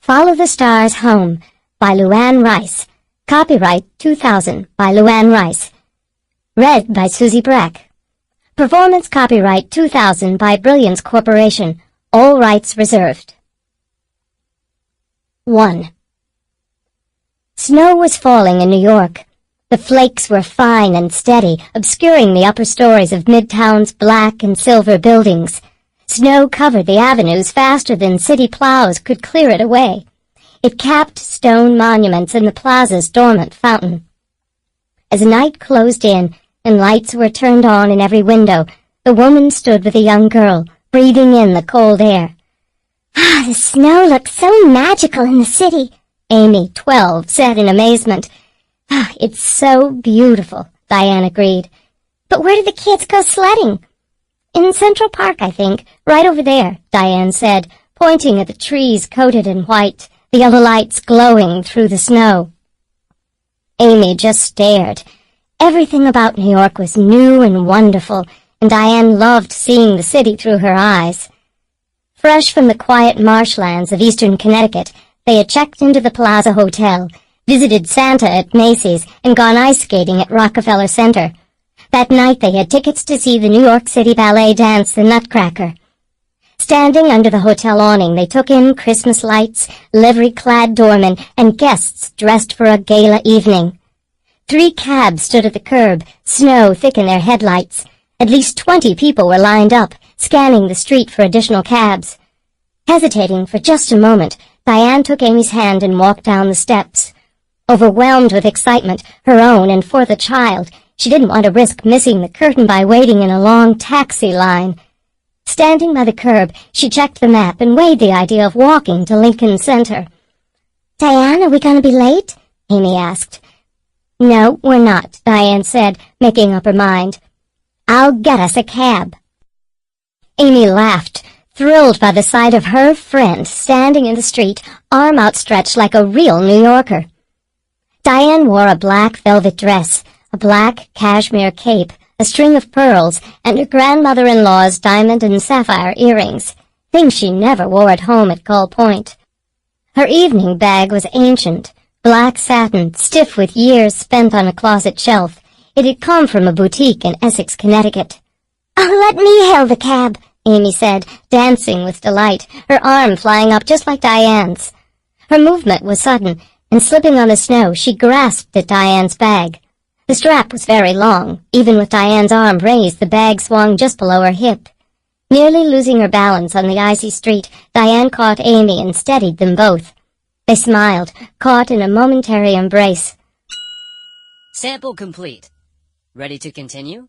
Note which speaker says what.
Speaker 1: Follow the Stars Home by Luanne Rice. Copyright 2000 by Luanne Rice. Read by Susie Breck. Performance copyright 2000 by Brilliance Corporation. All rights reserved. 1. Snow was falling in New York. The flakes were fine and steady, obscuring the upper stories of Midtown's black and silver buildings. Snow covered the avenues faster than city plows could clear it away. It capped stone monuments in the plaza's dormant fountain. As night closed in and lights were turned on in every window, the woman stood with a young girl, breathing in the cold air. "Ah, the snow looks so magical in the city," Amy, 12, said in amazement. "Ah, it's so beautiful," Diane agreed. "But where did the kids go sledding?" "In Central Park, I think, right over there," Diane said, pointing at the trees coated in white, the yellow lights glowing through the snow. Amy just stared. Everything about New York was new and wonderful, and Diane loved seeing the city through her eyes. Fresh from the quiet marshlands of eastern Connecticut, they had checked into the Plaza Hotel, visited Santa at Macy's, and gone ice skating at Rockefeller Center. That night they had tickets to see the New York City Ballet dance the Nutcracker. Standing under the hotel awning, they took in Christmas lights, livery-clad doormen, and guests dressed for a gala evening. 3 cabs stood at the curb, snow thick in their headlights. At least 20 people were lined up, scanning the street for additional cabs. Hesitating for just a moment, Diane took Amy's hand and walked down the steps. Overwhelmed with excitement, her own and for the child, she didn't want to risk missing the curtain by waiting in a long taxi line. Standing by the curb, she checked the map and weighed the idea of walking to Lincoln Center. "Diane, are we going to be late?" Amy asked. "No, we're not," Diane said, making up her mind. "I'll get us a cab." Amy laughed, thrilled by the sight of her friend standing in the street, arm outstretched like a real New Yorker. Diane wore a black velvet dress, a black cashmere cape, a string of pearls, and her grandmother-in-law's diamond and sapphire earrings, things she never wore at home at Gull Point. Her evening bag was ancient, black satin, stiff with years spent on a closet shelf. It had come from a boutique in Essex, Connecticut. "Oh, let me hail the cab," Amy said, dancing with delight, her arm flying up just like Diane's. Her movement was sudden, and slipping on the snow, she grasped at Diane's bag. The strap was very long. Even with Diane's arm raised, the bag swung just below her hip. Nearly losing her balance on the icy street, Diane caught Amy and steadied them both. They smiled, caught in a momentary embrace.
Speaker 2: Sample complete. Ready to continue?